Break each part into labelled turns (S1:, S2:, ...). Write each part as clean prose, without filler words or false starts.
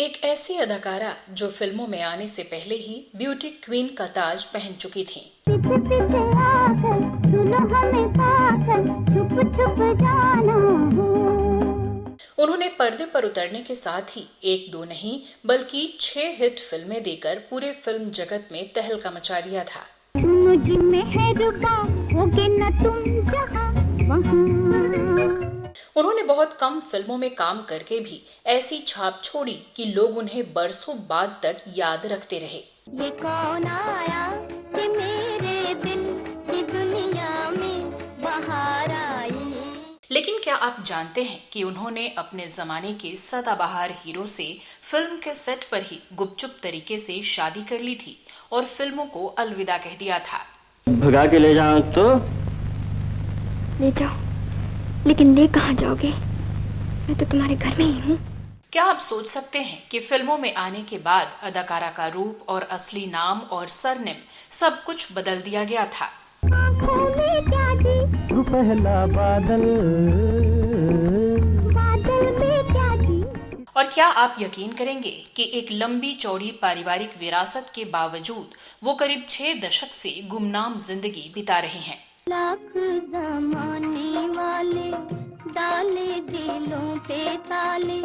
S1: एक ऐसी अदाकारा जो फिल्मों में आने से पहले ही ब्यूटी क्वीन का ताज पहन चुकी थी।
S2: पीछे पीछे आकर सुनो हमें पाकर छुप छुप जाना हो।
S1: उन्होंने पर्दे पर उतरने के साथ ही एक दो नहीं बल्कि 6 हिट फिल्में देकर पूरे फिल्म जगत में तहलका मचा दिया था।
S2: मुझ में है रुबा होगे न तुम जहां वहां।
S1: उन्होंने बहुत कम फिल्मों में काम करके भी ऐसी छाप छोड़ी कि लोग उन्हें बरसों बाद तक याद रखते रहे।
S2: ये कौन आया कि मेरे दिल की दुनिया में बाहर आई।
S1: लेकिन क्या आप जानते हैं कि उन्होंने अपने जमाने के सदाबहार हीरो से फिल्म के सेट पर ही गुपचुप तरीके से शादी कर ली थी और फिल्मों को अलविदा कह दिया था।
S3: भगा के ले जाऊं तो?
S4: ले जाओ, लेकिन ले कहाँ जाओगे? मैं तो तुम्हारे घर में ही हूँ।
S1: क्या आप सोच सकते हैं कि फिल्मों में आने के बाद अदाकारा का रूप और असली नाम और सरनेम सब कुछ बदल दिया गया था।
S2: आँखों में जादू
S3: पहला बादल
S2: में जादू।
S1: और क्या आप यकीन करेंगे कि एक लंबी चौड़ी पारिवारिक विरासत के बावजूद वो करीब 6 दशक से गुमनाम जिंदगी बिता रहे हैं।
S2: लाख जमाने वाले डाले दिलों पे ताले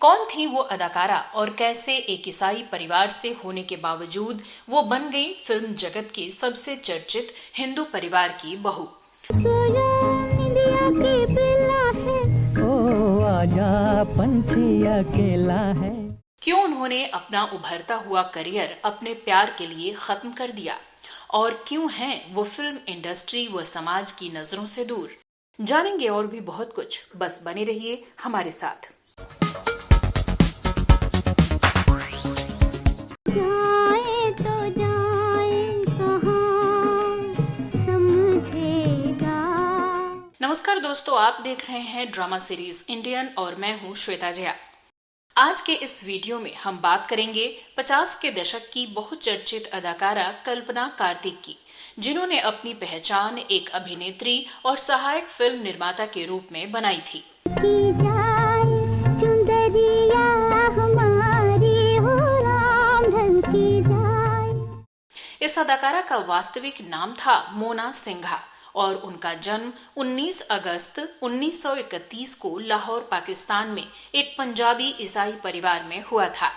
S1: कौन थी वो अदाकारा और कैसे एक ईसाई परिवार से होने के बावजूद वो बन गई फिल्म जगत के सबसे चर्चित हिंदू परिवार की बहू।
S3: आजा पंछी अकेला है।
S1: क्यों उन्होंने अपना उभरता हुआ करियर अपने प्यार के लिए खत्म कर दिया और क्यों हैं वो फिल्म इंडस्ट्री व समाज की नजरों से दूर? जानेंगे और भी बहुत कुछ, बस बने रहिए हमारे साथ।
S2: जाए तो जाए कहाँ समझेगा।
S1: नमस्कार दोस्तों, आप देख रहे हैं ड्रामा सीरीज इंडियन और मैं हूँ श्वेता जया। आज के इस वीडियो में हम बात करेंगे 50 के दशक की बहुचर्चित अदाकारा कल्पना कार्तिक की, जिन्होंने अपनी पहचान एक अभिनेत्री और सहायक फिल्म निर्माता के रूप में बनाई थी।
S2: की जाए चुंदरिया हमारी हो राम ढल की जाए।
S1: इस अदाकारा का वास्तविक नाम था मोना सिंघा और उनका जन्म 19 अगस्त 1931 को लाहौर, पाकिस्तान में एक पंजाबी ईसाई परिवार में हुआ था।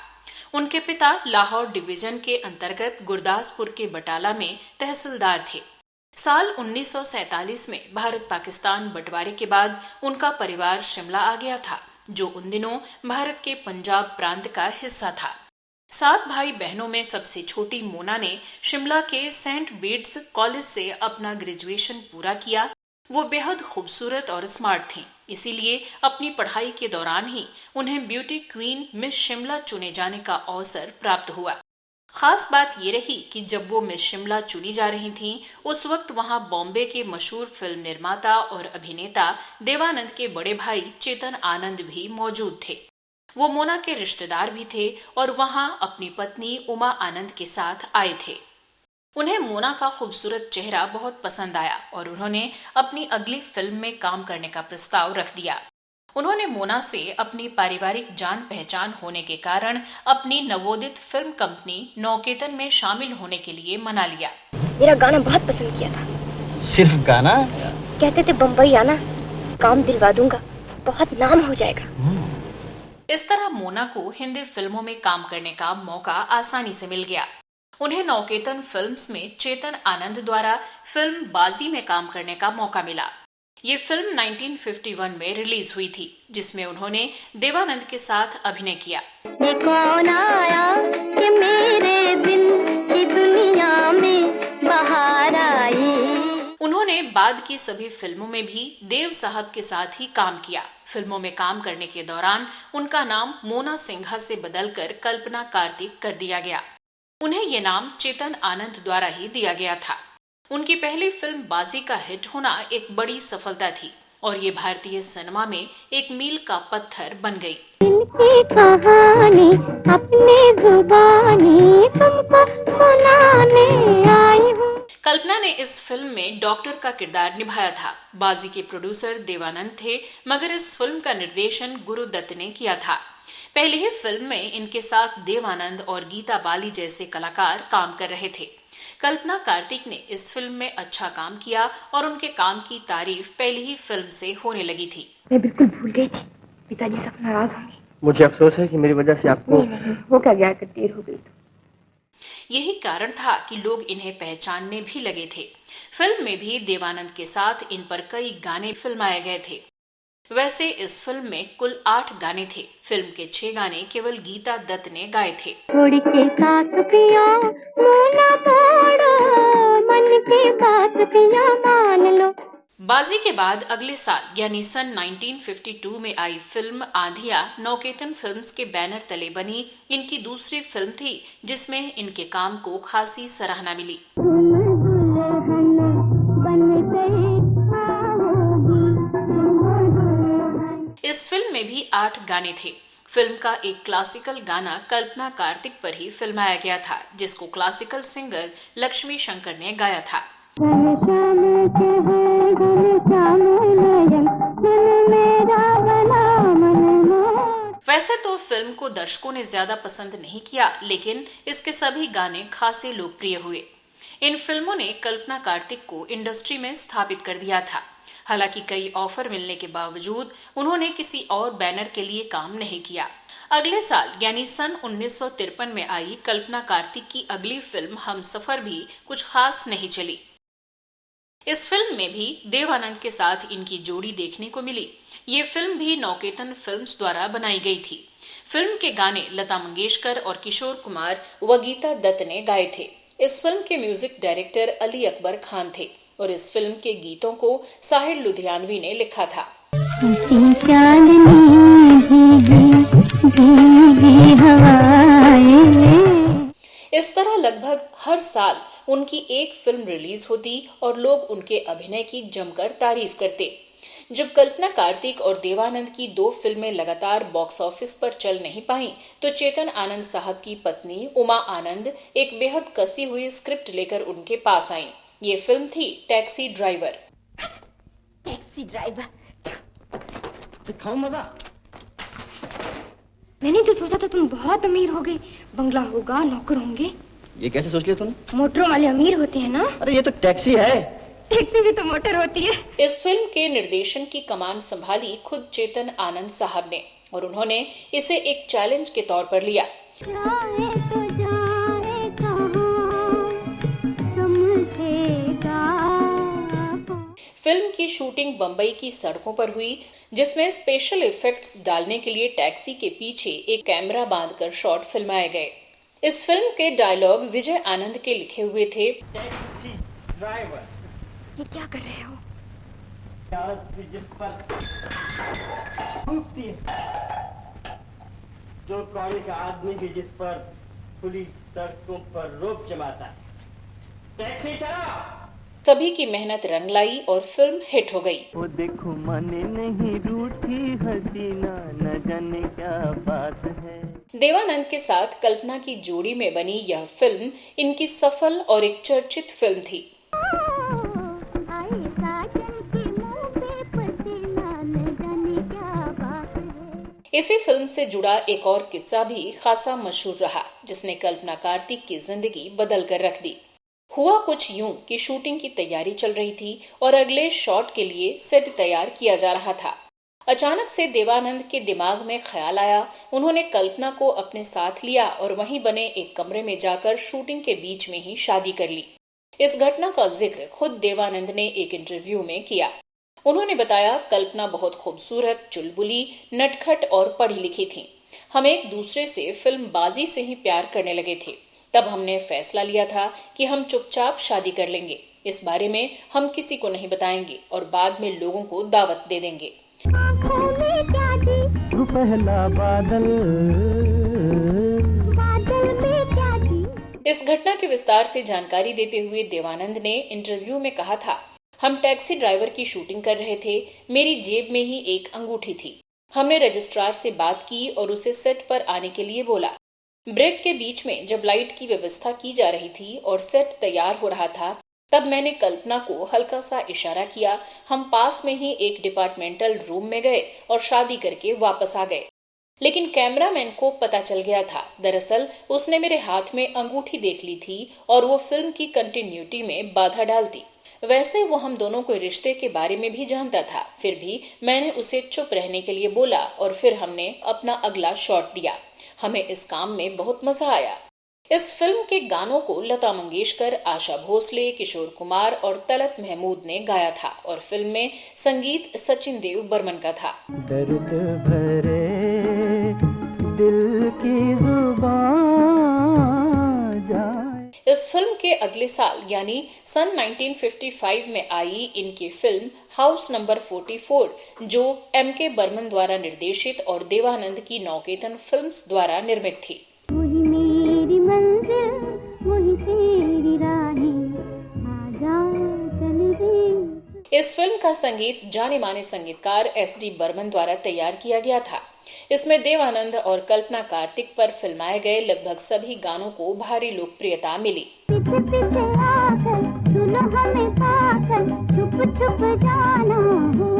S1: उनके पिता लाहौर डिवीजन के अंतर्गत गुरदासपुर के बटाला में तहसीलदार थे। साल 1947 में भारत पाकिस्तान बंटवारे के बाद उनका परिवार शिमला आ गया था, जो उन दिनों भारत के पंजाब प्रांत का हिस्सा था। 7 भाई बहनों में सबसे छोटी मोना ने शिमला के सेंट बीट्स कॉलेज से अपना ग्रेजुएशन पूरा किया। वो बेहद खूबसूरत और स्मार्ट थीं, इसीलिए अपनी पढ़ाई के दौरान ही उन्हें ब्यूटी क्वीन मिस शिमला चुने जाने का अवसर प्राप्त हुआ। खास बात ये रही कि जब वो मिस शिमला चुनी जा रही थीं, उस वक्त वहां बॉम्बे के मशहूर फिल्म निर्माता और अभिनेता देवानंद के बड़े भाई चेतन आनंद भी मौजूद थे। वो मोना के रिश्तेदार भी थे और वहां अपनी पत्नी उमा आनंद के साथ आए थे। उन्हें मोना का खूबसूरत चेहरा बहुत पसंद आया और उन्होंने अपनी अगली फिल्म में काम करने का प्रस्ताव रख दिया। उन्होंने मोना से अपनी पारिवारिक जान पहचान होने के कारण अपनी नवोदित फिल्म कंपनी नौकेतन में शामिल होने के लिए मना लिया।
S4: मेरा गाना बहुत पसंद किया था।
S3: सिर्फ गाना?
S4: कहते थे बम्बई आना, काम दिलवा दूंगा, बहुत नाम हो जाएगा।
S1: इस तरह मोना को हिंदी फिल्मों में काम करने का मौका आसानी से मिल गया। उन्हें नौकेतन फिल्म्स में चेतन आनंद द्वारा फिल्म बाजी में काम करने का मौका मिला। ये फिल्म 1951 में रिलीज हुई थी, जिसमें उन्होंने देवानंद के साथ अभिनय किया।
S2: ये कौन आया कि मेरे दिल की दुनिया में बाहर आई।
S1: उन्होंने बाद की सभी फिल्मों में भी देव साहब के साथ ही काम किया। फिल्मों में काम करने के दौरान उनका नाम मोना सिंघा से बदलकर कल्पना कार्तिक कर दिया गया। उन्हें ये नाम चेतन आनंद द्वारा ही दिया गया था। उनकी पहली फिल्म बाजी का हिट होना एक बड़ी सफलता थी और ये भारतीय सिनेमा में एक मील का पत्थर बन गई।
S2: दिल की कहानी अपनी जुबानी तुमको सुनाने आई हूँ।
S1: कल्पना ने इस फिल्म में डॉक्टर का किरदार निभाया था। बाजी के प्रोड्यूसर देवानंद थे, मगर इस फिल्म का निर्देशन गुरु दत्त ने किया था। पहली ही फिल्म में इनके साथ देव आनंद और गीता बाली जैसे कलाकार काम कर रहे थे। कल्पना कार्तिक ने इस फिल्म में अच्छा काम किया और उनके काम की तारीफ पहली ही फिल्म से होने लगी थी।
S4: मैं बिल्कुल भूल गई थी, पिताजी सब नाराज होंगे।
S3: मुझे अफसोस है कि मेरी वजह से आपको
S4: नहीं, वो क्या गया कर देर हो गई तो।
S1: यही कारण था कि लोग इन्हें पहचानने भी लगे थे। फिल्म में भी देवानंद के साथ इन पर कई गाने फिल्माए गए थे। वैसे इस फिल्म में कुल 8 गाने थे। फिल्म के 6 गाने केवल गीता दत्त ने गाए थे।
S2: छोड़ के साथ पिया मुंह ना मोड़ो, मन की बात पिया मान लो।
S1: बाजी के बाद अगले साल यानी सन 1952 में आई फिल्म आंधिया नौकेतन फिल्म्स के बैनर तले बनी इनकी दूसरी फिल्म थी, जिसमें इनके काम को खासी सराहना मिली। इस फिल्म में भी 8 गाने थे। फिल्म का एक क्लासिकल गाना कल्पना कार्तिक पर ही फिल्माया गया था, जिसको क्लासिकल सिंगर लक्ष्मी शंकर ने गाया था। वैसे तो फिल्म को दर्शकों ने ज्यादा पसंद नहीं किया, लेकिन इसके सभी गाने खासे लोकप्रिय हुए। इन फिल्मों ने कल्पना कार्तिक को इंडस्ट्री में स्थापित कर दिया था। हालांकि कई ऑफर मिलने के बावजूद उन्होंने किसी और बैनर के लिए काम नहीं किया। अगले साल यानी सन 1953 में आई कल्पना कार्तिक की अगली फिल्म हमसफर भी कुछ खास नहीं चली। इस फिल्म में भी देव आनंद के साथ इनकी जोड़ी देखने को मिली। ये फिल्म भी नौकेतन फिल्म्स द्वारा बनाई गई थी। फिल्म के गाने लता मंगेशकर और किशोर कुमार व गीता दत्त ने गाए थे। इस फिल्म के म्यूजिक डायरेक्टर अली अकबर खान थे और इस फिल्म के गीतों को साहिर लुधियानवी ने लिखा था। इस तरह लगभग हर साल उनकी एक फिल्म रिलीज होती और लोग उनके अभिनय की जमकर तारीफ करते। जब कल्पना कार्तिक और देवानंद की 2 फिल्में लगातार बॉक्स ऑफिस पर चल नहीं पाईं, तो चेतन आनंद साहब की पत्नी उमा आनंद एक बेहद कसी हुई स्क्रिप्ट लेकर उनके पास आईं। ये फिल्म थी टैक्सी ड्राइवर।
S4: टैक्सी ड्राइवर दिखाओ मजा। मैंने तो सोचा था तुम बहुत अमीर होगे, बंगला होगा, नौकर होंगे।
S3: ये कैसे सोच लिया तूने?
S4: मोटरों वाले अमीर होते हैं ना।
S3: अरे ये तो टैक्सी है।
S4: टैक्सी भी तो मोटर होती है।
S1: इस फिल्म के निर्देशन की कमान संभाली खुद चेतन आनंद साहब ने और उन्होंने इसे एक चैलेंज के तौर पर लिया। फिल्म की शूटिंग बंबई की सड़कों पर हुई, जिसमें स्पेशल इफेक्ट्स डालने के लिए टैक्सी के पीछे एक कैमरा बांधकर शॉट फिल्माए गए। इस फिल्म के डायलॉग विजय आनंद के लिखे हुए थे।
S3: टैक्सी ड्राइवर,
S4: ये क्या कर रहे हो?
S3: जिस पर जो कौड़ी का आदमी भी जिस पर पुलिस सड़कों पर रोक जमाता है। टैक्सी चलाओ।
S1: सभी की मेहनत रंग लाई और फिल्म हिट हो गई।
S3: वो देखो माने नहीं रूठी हसीना, न जाने क्या बात है।
S1: देवानंद के साथ कल्पना की जोड़ी में बनी यह फिल्म इनकी सफल और एक चर्चित फिल्म थी। इसी फिल्म से जुड़ा एक और किस्सा भी खासा मशहूर रहा, जिसने कल्पना कार्तिक की जिंदगी बदल कर रख दी। हुआ कुछ यूं कि शूटिंग की तैयारी चल रही थी और अगले शॉट के लिए सेट तैयार किया जा रहा था। अचानक से देवानंद के दिमाग में ख्याल आया। उन्होंने कल्पना को अपने साथ लिया और वहीं बने एक कमरे में जाकर शूटिंग के बीच में ही शादी कर ली। इस घटना का जिक्र खुद देवानंद ने एक इंटरव्यू में किया। उन्होंने बताया, कल्पना बहुत खूबसूरत, चुलबुली, नटखट और पढ़ी लिखी थी। हम एक दूसरे से फिल्म बाजी से ही प्यार करने लगे थे। तब हमने फैसला लिया था कि हम चुपचाप शादी कर लेंगे। इस बारे में हम किसी को नहीं बताएंगे और बाद में लोगों को दावत दे देंगे।
S3: पहला बादल
S1: इस घटना के विस्तार से जानकारी देते हुए देवानंद ने इंटरव्यू में कहा था, हम टैक्सी ड्राइवर की शूटिंग कर रहे थे। मेरी जेब में ही एक अंगूठी थी। हमने रजिस्ट्रार से बात की और उसे सेट पर आने के लिए बोला। ब्रेक के बीच में जब लाइट की व्यवस्था की जा रही थी और सेट तैयार हो रहा था, तब मैंने कल्पना को हल्का सा इशारा किया। हम पास में ही एक डिपार्टमेंटल रूम में गए और शादी करके वापस आ गए। लेकिन कैमरामैन को पता चल गया था। दरअसल उसने मेरे हाथ में अंगूठी देख ली थी और वो फिल्म की कंटिन्यूटी में बाधा डालती। वैसे वो हम दोनों के रिश्ते के बारे में भी जानता था, फिर भी मैंने उसे चुप रहने के लिए बोला और फिर हमने अपना अगला शॉट दिया। हमें इस काम में बहुत मजा आया। इस फिल्म के गानों को लता मंगेशकर, आशा भोसले, किशोर कुमार और तलत महमूद ने गाया था और फिल्म में संगीत सचिन देव बर्मन का था।
S5: दर्द भरे दिल की जुबान जाए।
S1: इस फिल्म के अगले साल यानी सन 1955 में आई इनकी फिल्म हाउस नंबर 44, जो M.K. बर्मन द्वारा निर्देशित और देवानंद की नौकेतन फिल्म्स द्वारा निर्मित थी।
S2: वही मेरी मंजिल, वही तेरी राहें, आजा चल दे।
S1: इस फिल्म का संगीत जाने माने संगीतकार S.D. बर्मन द्वारा तैयार किया गया था। इसमें देवानंद और कल्पना कार्तिक पर फिल्माए गए लगभग सभी गानों को भारी लोकप्रियता मिली।
S2: पीछे पीछे आकर सुनो हमें पाकर, छुप छुप जाना हो।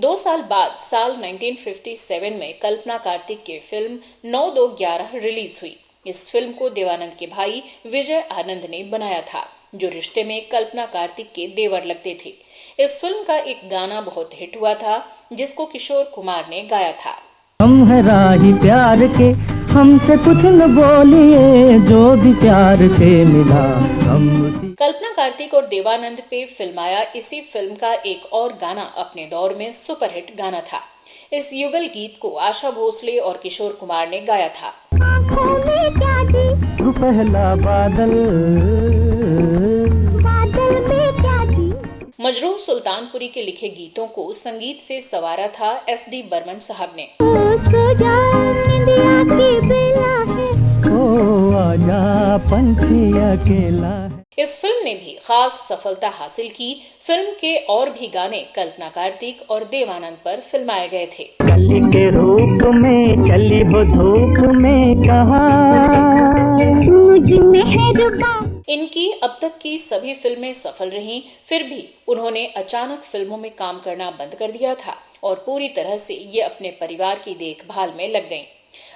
S1: 2 साल बाद साल 1957 में कल्पना कार्तिक की फिल्म 9-2-11 रिलीज हुई। इस फिल्म को देवानंद के भाई विजय आनंद ने बनाया था, जो रिश्ते में कल्पना कार्तिक के देवर लगते थे। इस फिल्म का एक गाना बहुत हिट हुआ था, जिसको किशोर कुमार ने गाया था।
S5: हम है राही प्यार के, हमसे कुछ न बोलिए, जो भी प्यार से मिला हम उसी।
S1: कल्पना कार्तिक और देवानंद पे फिल्माया इसी फिल्म का एक और गाना अपने दौर में सुपरहिट गाना था। इस युगल गीत को आशा भोसले और किशोर कुमार ने गाया था।
S2: आँखों में क्या थी,
S5: पहला बादल
S2: में क्या थी।
S1: मजरूह सुल्तानपुरी के लिखे गीतों को संगीत से संवारा था S.D. बर्मन साहब ने।
S2: सो जा इंदिरा की बेला है,
S5: ओ आजा पंछी अकेला है।
S1: इस फिल्म ने भी खास सफलता हासिल की। फिल्म के और भी गाने कल्पना कार्तिक और देवानंद पर फिल्माए गए थे।
S5: कली के रूप में चली वो धूप में कहाँ
S2: सूझ मेहरबान।
S1: इनकी अब तक की सभी फिल्में सफल रहीं, फिर भी उन्होंने अचानक फिल्मों में काम करना बंद कर दिया था और पूरी तरह से ये अपने परिवार की देखभाल में लग गईं।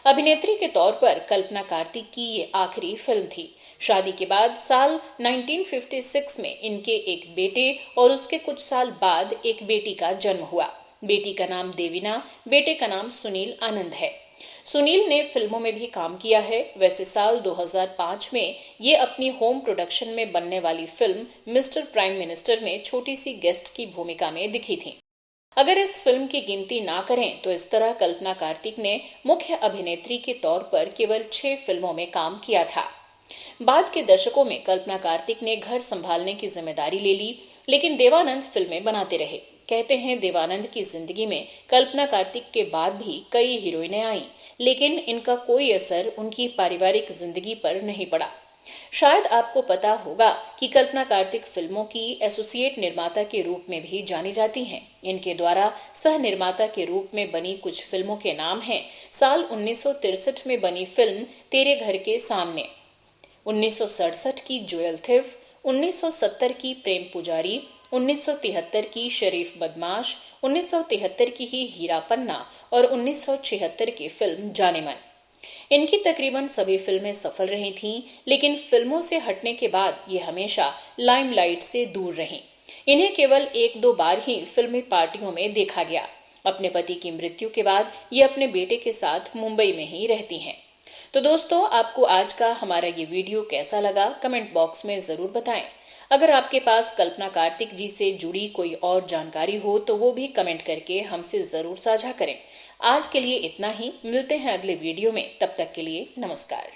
S1: अभिनेत्री के तौर पर कल्पना कार्तिक की ये आखिरी फिल्म थी। शादी के बाद साल 1956 में इनके एक बेटे और उसके कुछ साल बाद एक बेटी का जन्म हुआ। बेटी का नाम देवीना, बेटे का नाम सुनील आनंद है। सुनील ने फिल्मों में भी काम किया है। वैसे साल 2005 में ये अपनी होम प्रोडक्शन में बनने वाली फिल्म मिस्टर प्राइम मिनिस्टर में छोटी सी गेस्ट की भूमिका में दिखी थी। अगर इस फिल्म की गिनती ना करें तो इस तरह कल्पना कार्तिक ने मुख्य अभिनेत्री के तौर पर केवल 6 फिल्मों में काम किया था। बाद के दशकों में कल्पना कार्तिक ने घर संभालने की जिम्मेदारी ले ली, लेकिन देवानंद फिल्में बनाते रहे। कहते हैं देवानंद की जिंदगी में कल्पना कार्तिक के बाद भी कई हीरोइनें आईं, लेकिन इनका कोई असर उनकी पारिवारिक जिंदगी पर नहीं पड़ा। शायद आपको पता होगा कि कल्पना कार्तिक फिल्मों की एसोसिएट निर्माता के रूप में भी जानी जाती हैं। इनके द्वारा सह निर्माता के रूप में बनी कुछ फिल्मों के नाम हैं। साल 1963 में बनी फिल्म तेरे घर के सामने, 1967 की ज्वेल थिफ, 1970 की प्रेम पुजारी, 1973 की शरीफ बदमाश, 1973 की ही हीरा पन्ना और 1976 की फिल्म जाने मन। इनकी तकरीबन सभी फिल्में सफल रही थीं, लेकिन फिल्मों से हटने के बाद ये हमेशा लाइमलाइट से दूर रहीं। इन्हें केवल 1-2 बार ही फिल्मी पार्टियों में देखा गया। अपने पति की मृत्यु के बाद ये अपने बेटे के साथ मुंबई में ही रहती हैं। तो दोस्तों, आपको आज का हमारा ये वीडियो कैसा लगा, कमेंट बॉक्स में ज़रूर बताएं। अगर आपके पास कल्पना कार्तिक जी से जुड़ी कोई और जानकारी हो तो वो भी कमेंट करके हमसे ज़रूर साझा करें। आज के लिए इतना ही, मिलते हैं अगले वीडियो में। तब तक के लिए नमस्कार।